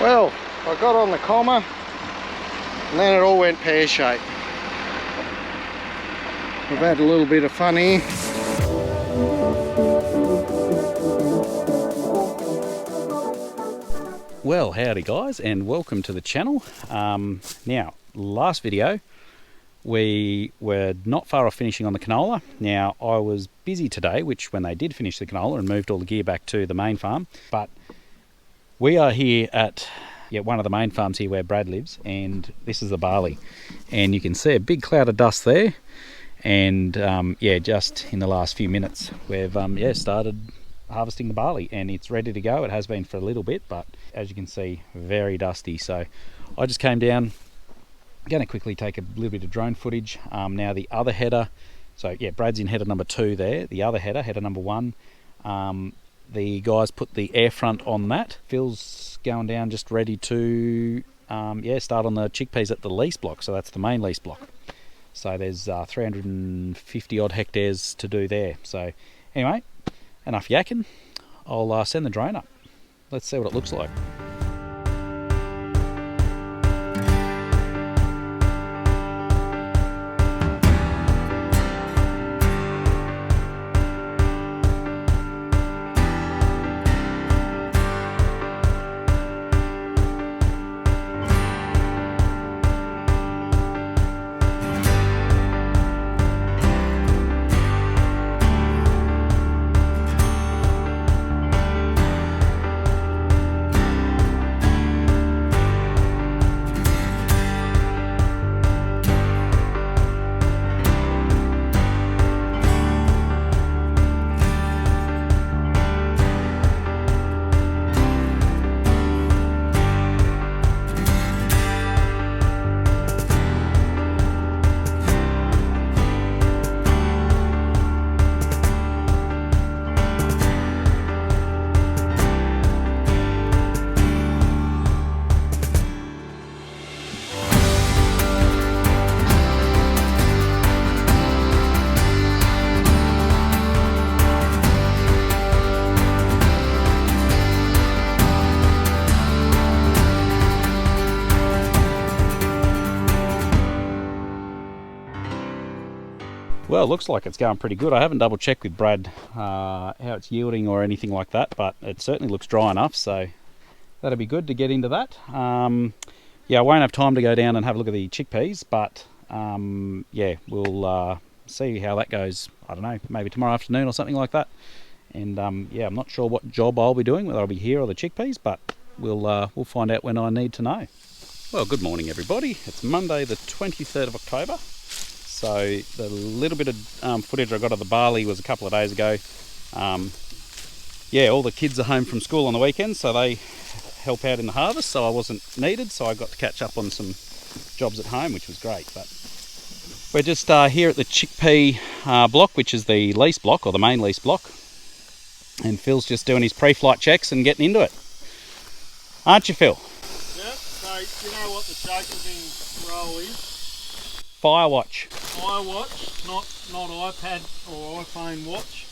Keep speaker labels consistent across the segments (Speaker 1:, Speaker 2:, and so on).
Speaker 1: Well, I got on the comma and then it all went pear-shaped. We've had a little bit of fun here.
Speaker 2: Well, howdy guys, and welcome to the channel. Now, last video we were not far off finishing on the canola. Now, I was busy today, which when they did finish the canola and moved all the gear back to the main farm, but we are here at one of the main farms here where Brad lives, and this is the barley, and you can see a big cloud of dust there. And just in the last few minutes we've started harvesting the barley, and it's ready to go. It has been for a little bit, but as you can see, very dusty. So I just came down, going to quickly take a little bit of drone footage. Now the other header, so yeah, Brad's in header number 2 there. The other header, header number 1, the guys put the air front on that. Phil's going down, just ready to start on the chickpeas at the lease block. So that's the main lease block. So there's 350 odd hectares to do there. So anyway, enough yakking. I'll send the drone up. Let's see what it looks like. Well, it looks like it's going pretty good. I haven't double checked with Brad how it's yielding or anything like that, but it certainly looks dry enough, so that'll be good to get into that. I won't have time to go down and have a look at the chickpeas, but we'll see how that goes. I don't know, maybe tomorrow afternoon or something like that. And I'm not sure what job I'll be doing, whether I'll be here or the chickpeas, but we'll find out when I need to know. Well, good morning everybody. It's Monday the 23rd of October. So the little bit of footage I got of the barley was a couple of days ago. All the kids are home from school on the weekend, so they help out in the harvest, so I wasn't needed, so I got to catch up on some jobs at home, which was great. But we're just here at the chickpea block, which is the lease block, or the main lease block. And Phil's just doing his pre-flight checks and getting into it. Aren't you, Phil?
Speaker 1: Yeah, so you know what the choking roll is?
Speaker 2: Firewatch.
Speaker 1: Firewatch, not iPad or iPhone watch.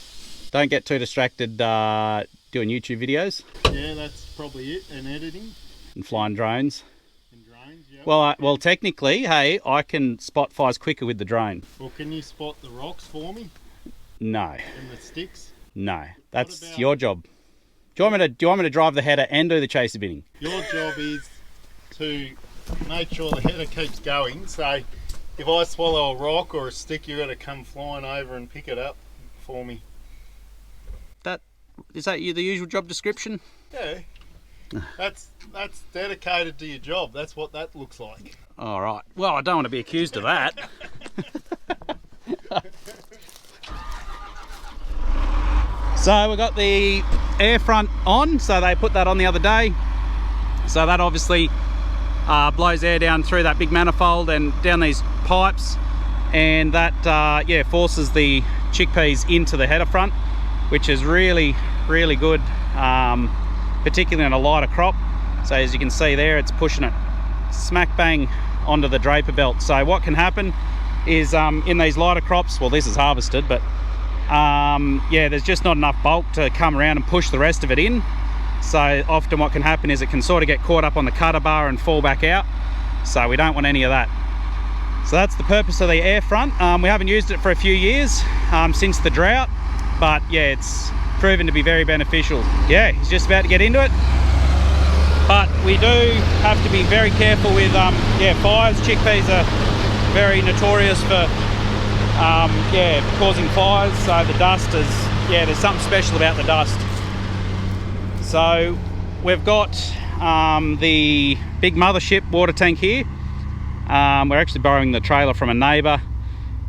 Speaker 2: Don't get too distracted doing YouTube videos.
Speaker 1: Yeah, that's probably it, and editing.
Speaker 2: And flying drones.
Speaker 1: And drones, yeah.
Speaker 2: Well, technically, hey, I can spot fires quicker with the drone.
Speaker 1: Well, can you spot the rocks for me?
Speaker 2: No.
Speaker 1: And the sticks?
Speaker 2: No, that's your job. Do you want me to drive the header and do the chaser binning?
Speaker 1: Your job is to make sure the header keeps going, so if I swallow a rock or a stick, you've got to come flying over and pick it up for me.
Speaker 2: Is that the usual job description?
Speaker 1: Yeah. That's dedicated to your job. That's what that looks like.
Speaker 2: All right. Well, I don't want to be accused of that. So we got the air front on, so they put that on the other day. So that obviously blows air down through that big manifold and down these pipes, and that forces the chickpeas into the header front, which is really good, particularly in a lighter crop. So as you can see there, it's pushing it smack bang onto the draper belt. So what can happen is in these lighter crops, well, this is harvested, but there's just not enough bulk to come around and push the rest of it in. So often what can happen is it can sort of get caught up on the cutter bar and fall back out. So we don't want any of that. So that's the purpose of the air front. We haven't used it for a few years since the drought, but yeah, it's proven to be very beneficial. Yeah, he's just about to get into it. But we do have to be very careful with fires. Chickpeas are very notorious for causing fires. So the dust is, there's something special about the dust. So we've got the big mothership water tank here. We're actually borrowing the trailer from a neighbour,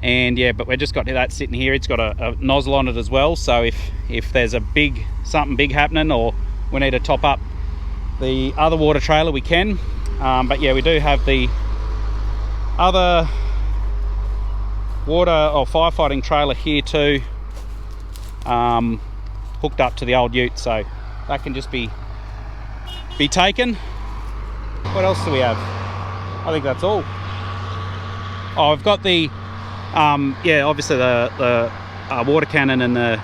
Speaker 2: and but we've just got that sitting here. It's got a nozzle on it as well, so if there's something big happening, or we need to top up the other water trailer, we can. But yeah, we do have the other water or firefighting trailer here too, hooked up to the old ute, so that can just be taken. What else do we have? I think that's all. Oh, I've got the obviously the water cannon and the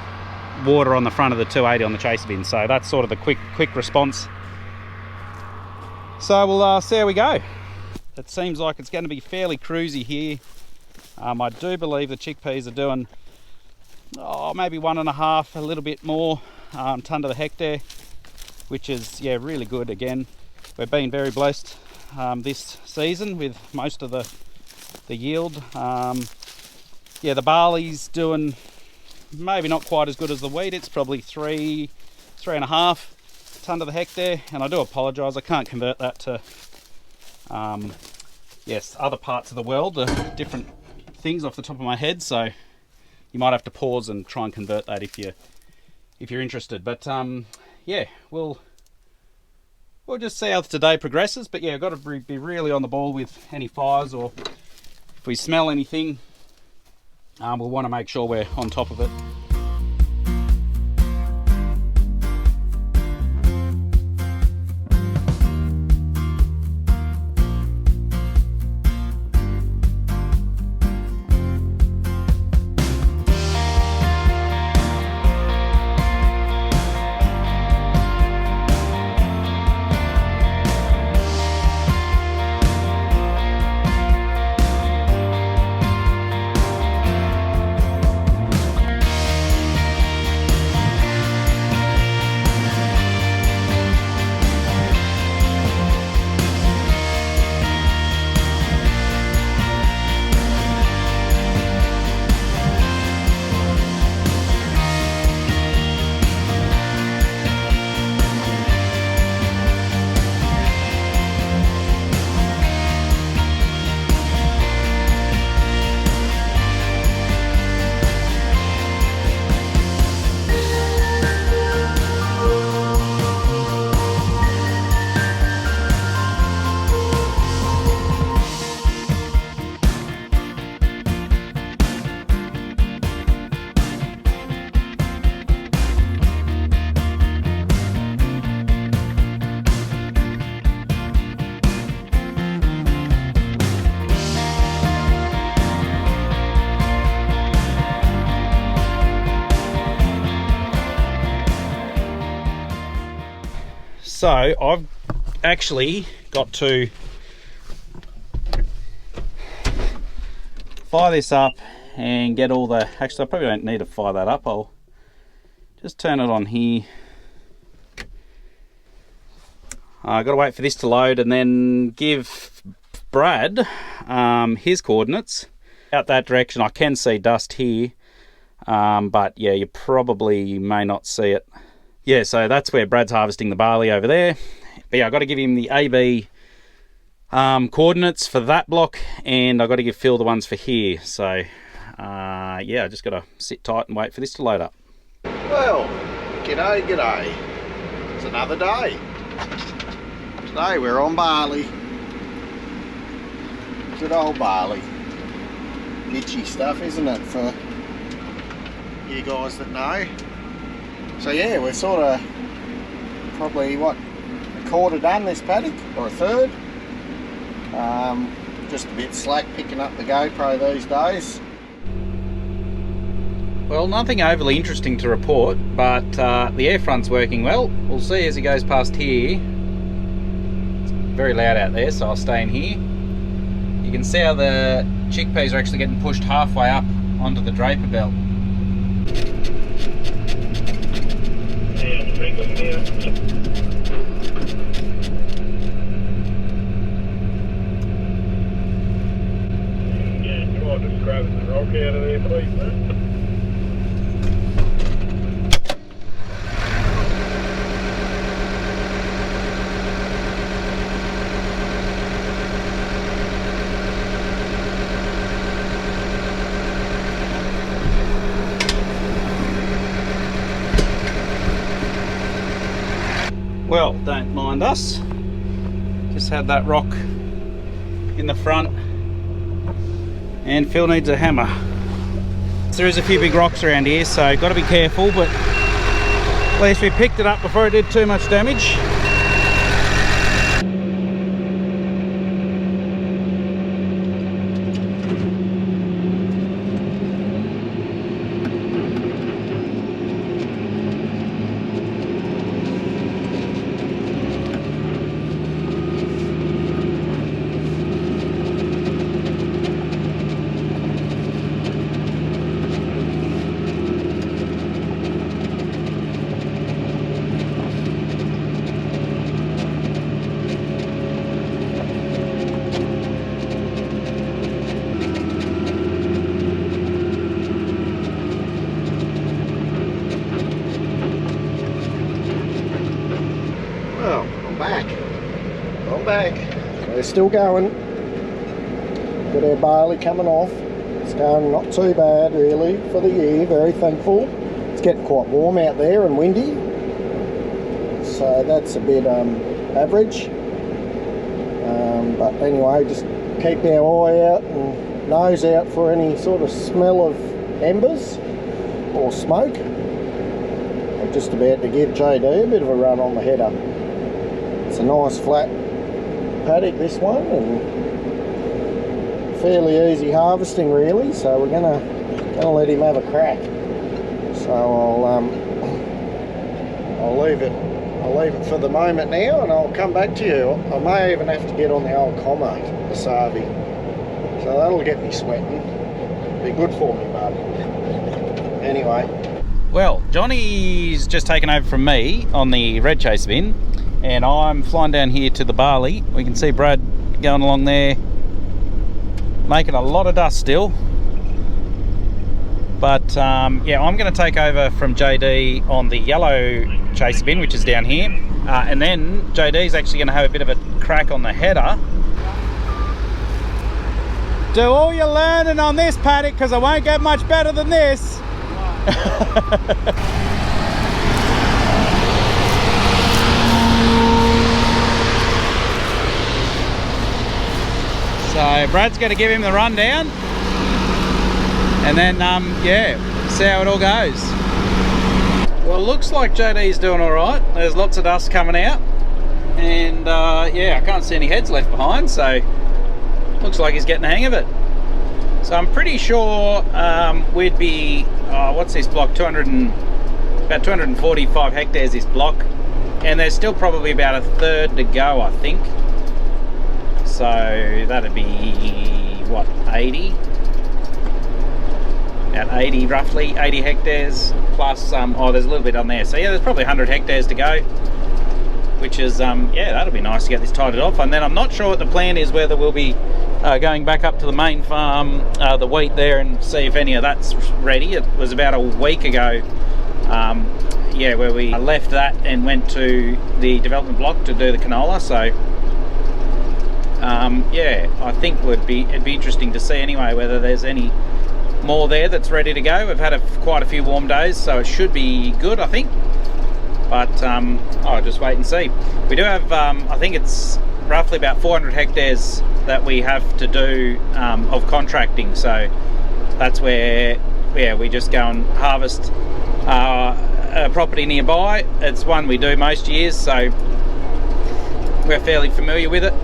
Speaker 2: water on the front of the 280 on the chaser bin, so that's sort of the quick response. So we'll see how we go. It seems like it's going to be fairly cruisy here. I do believe the chickpeas are doing maybe 1.5, a little bit more tonne to the hectare, which is really good. Again, we've been very blessed this season with most of the yield. The barley's doing maybe not quite as good as the wheat. It's probably 3.5 tonne to the hectare, and I do apologise, I can't convert that to other parts of the world, different things off the top of my head, so you might have to pause and try and convert that if you're interested. But we'll just see how today progresses. But I've got to be really on the ball with any fires, or if we smell anything, we'll want to make sure we're on top of it. So I've actually got to fire this up and get all the, actually I probably don't need to fire that up, I'll just turn it on here. I've got to wait for this to load and then give Brad his coordinates out that direction. I can see dust here, but you probably may not see it. So that's where Brad's harvesting the barley over there. But I've got to give him the AB coordinates for that block, and I've got to give Phil the ones for here. So I just got to sit tight and wait for this to load up.
Speaker 1: Well, g'day. It's another day. Today we're on barley. Good old barley. Itchy stuff, isn't it, for you guys that know? So we're sort of probably a quarter done this paddock, or a third. Just a bit slack picking up the GoPro these days.
Speaker 2: Well, nothing overly interesting to report, but the air front's working well. We'll see as he goes past here. It's very loud out there, so I'll stay in here. You can see how the chickpeas are actually getting pushed halfway up onto the draper belt.
Speaker 3: Just grabbing the rock out of there, please, man.
Speaker 2: Well, don't mind us. Just had that rock in the front. And Phil needs a hammer. There is a few big rocks around here, so got to be careful, but at least we picked it up before it did too much damage.
Speaker 1: We're still going. Got our barley coming off. It's going not too bad really for the year, very thankful. It's getting quite warm out there and windy, so that's a bit average. But anyway, just keep our eye out and nose out for any sort of smell of embers or smoke. I'm just about to give JD a bit of a run on the header. It's a nice flat paddock, this one, and fairly easy harvesting really, so we're gonna let him have a crack. So I'll leave it for the moment now, and I'll come back to you. I may even have to get on the old commo, the Savi, so that'll get me sweating. Be good for me, bud. Anyway,
Speaker 2: well, Johnny's just taken over from me on the red chaser bin, and I'm flying down here to the barley. We can see Brad going along there, making a lot of dust still. But yeah, I'm going to take over from JD on the yellow chaser bin, which is down here. And then JD's actually going to have a bit of a crack on the header. Do all your learning on this paddock, because I won't get much better than this. So Brad's going to give him the rundown, and then yeah, see how it all goes. Well, looks like JD's doing all right. There's lots of dust coming out, and yeah, I can't see any heads left behind, so looks like he's getting the hang of it. So I'm pretty sure we'd be what's this block, about 245 hectares this block, and there's still probably about a third to go, I think. So that'd be what, 80? About 80 roughly, 80 hectares plus oh, there's a little bit on there. So yeah, there's probably 100 hectares to go, which is yeah, that'll be nice to get this tidied off. And then I'm not sure what the plan is, whether we'll be going back up to the main farm, the wheat there, and see if any of that's ready. It was about a week ago, yeah, where we left that and went to the development block to do the canola. So yeah, I think it'd be interesting to see anyway whether there's any more there that's ready to go. We've had quite a few warm days, so it should be good, I think. But I'll just wait and see. We do have, I think it's roughly about 400 hectares that we have to do of contracting. So that's where, yeah, we just go and harvest a property nearby. It's one we do most years, so we're fairly familiar with it.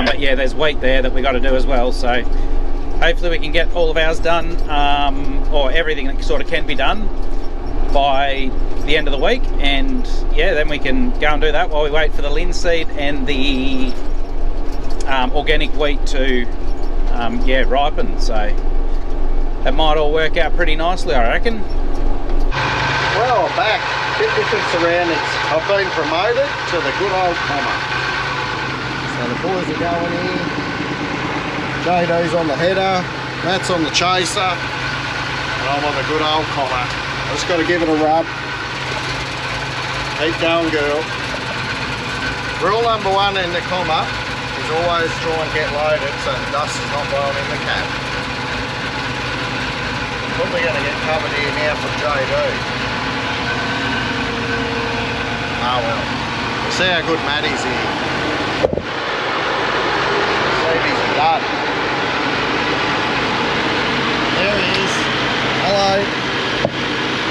Speaker 2: But yeah, there's wheat there that we got to do as well. So hopefully we can get all of ours done, or everything that sort of can be done by the end of the week, and yeah, then we can go and do that while we wait for the linseed and the organic wheat to yeah, ripen. So that might all work out pretty nicely, I reckon.
Speaker 1: Well, I'm back. Bit different surroundings. I've been promoted to the good old comma. So the boys are going in. JD's on the header, Matt's on the chaser, and I'm on the good old comma. I just got to give it a rub. Keep going, girl. Rule number one in the comma is always try and get loaded so the dust is not blowing in the cab. Probably going to get covered here now from JD. Oh well. We'll see how good Matty's here. See if he's done. There he is. Hello.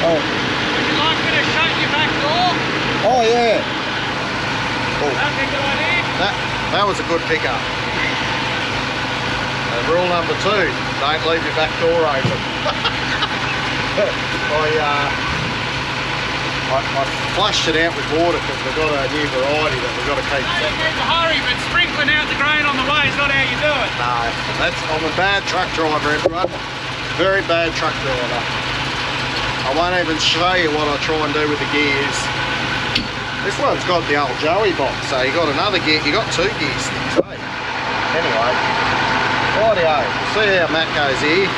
Speaker 1: Oh.
Speaker 2: Would you like me to shut your back door?
Speaker 1: Oh yeah. Oh.
Speaker 2: That'd be a good idea.
Speaker 1: That was a good pickup. Rule number 2, don't leave your back door open. I flushed it out with water because we've got a new variety that we've got to keep.
Speaker 2: Don't need to hurry, but sprinkling out the grain on the way is not how you do it.
Speaker 1: No, I'm a bad truck driver, everyone. Very bad truck driver. I won't even show you what I try and do with the gears. This one's got the old Joey box, so you got another gear, you got 2 gear sticks, eh? Anyway, rightio, we'll see how Matt goes here.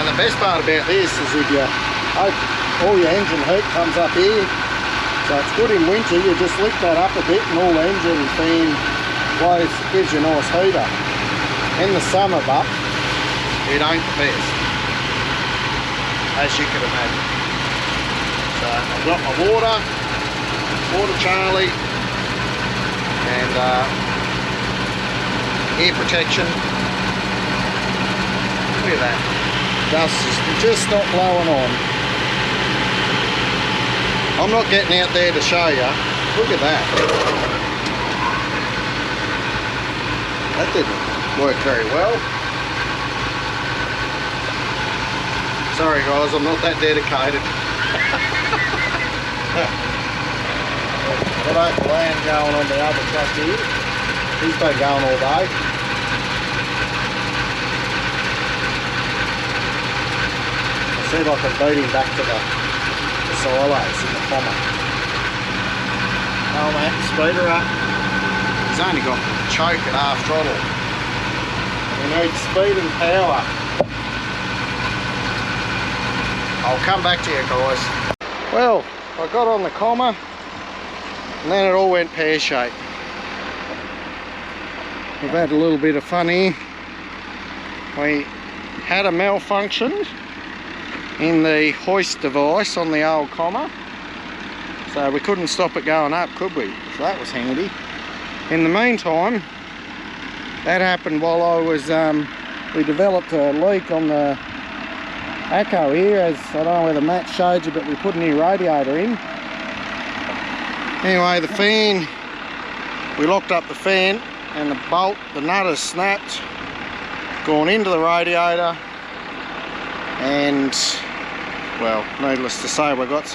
Speaker 1: And the best part about this is if you hope all your engine heat comes up here, so it's good in winter, you just lift that up a bit and all the engine fan blows, gives you a nice heater. In the summer, but it ain't the best, as you can imagine. So I've got my water Charlie, and air protection. Look at that. Dust is just not blowing on. I'm not getting out there to show you. Look at that. That didn't work very well. Sorry guys, I'm not that dedicated. Got open land going on the other truck here. He's been going all day. See if I can beat him back to the silos in the comma. Oh mate, speed her up. He's only got the choke at half throttle. We need speed and power. I'll come back to you guys. Well, I got on the comma and then it all went pear-shaped. We've had a little bit of fun here. We had a malfunction in the hoist device on the old comma, so we couldn't stop it going up, could we? So that was handy. In the meantime, that happened while I was we developed a leak on the Acco here, as I don't know whether Matt showed you, but we put a new radiator in. Anyway, the fan, we locked up the fan and the bolt, the nut has snapped, gone into the radiator, and well, needless to say, we've got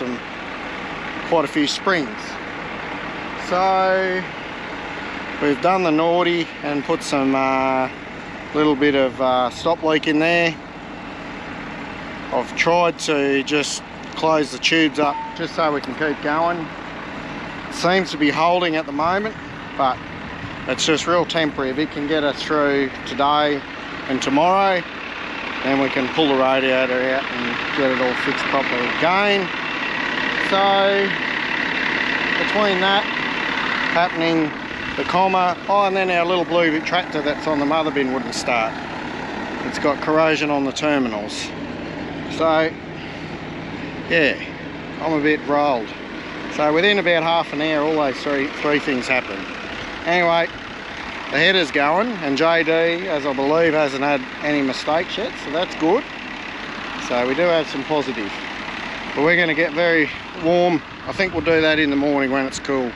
Speaker 1: quite a few springs. So we've done the naughty and put some little bit of stop leak in there. I've tried to just close the tubes up just so we can keep going. It seems to be holding at the moment, but it's just real temporary. If it can get us through today and tomorrow, then we can pull the radiator out and get it all fixed properly again. So between that happening, the comma, oh, and then our little blue tractor that's on the mother bin wouldn't start. It's got corrosion on the terminals. So yeah, I'm a bit rolled. So within about half an hour, all those three things happen. Anyway, the header's going, and JD, as I believe, hasn't had any mistakes yet, so that's good. So we do have some positive. But we're going to get very warm. I think we'll do that in the morning when it's cool.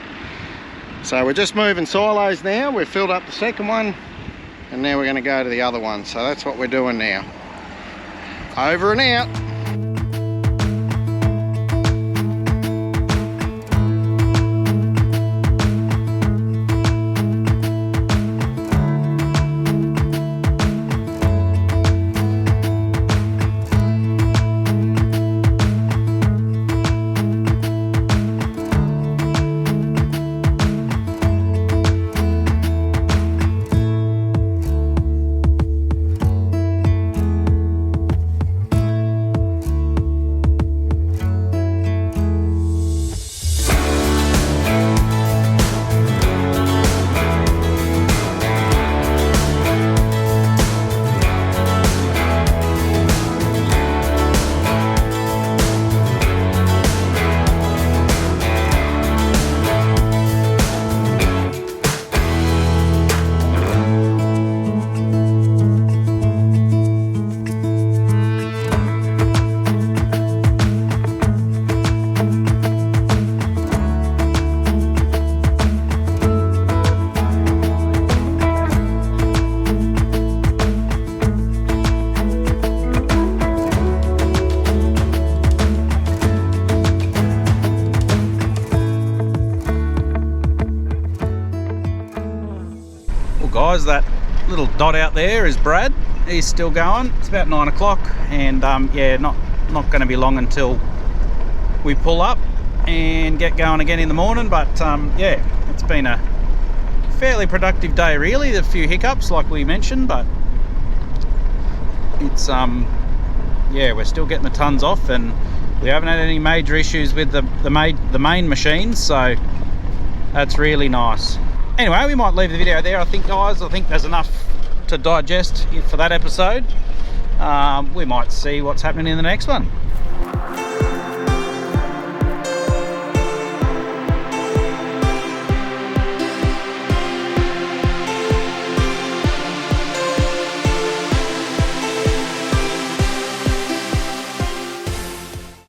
Speaker 1: So we're just moving silos now. We've filled up the second one and now we're going to go to the other one. So that's what we're doing now. Over and out.
Speaker 2: Guys, that little dot out there is Brad. He's still going. It's about 9 o'clock and yeah, not going to be long until we pull up and get going again in the morning, but yeah, it's been a fairly productive day really. There's a few hiccups like we mentioned, but it's yeah, we're still getting the tons off and we haven't had any major issues with the main machines, so that's really nice. Anyway, we might leave the video there, I think, guys. I think there's enough to digest for that episode. We might see what's happening in the next one.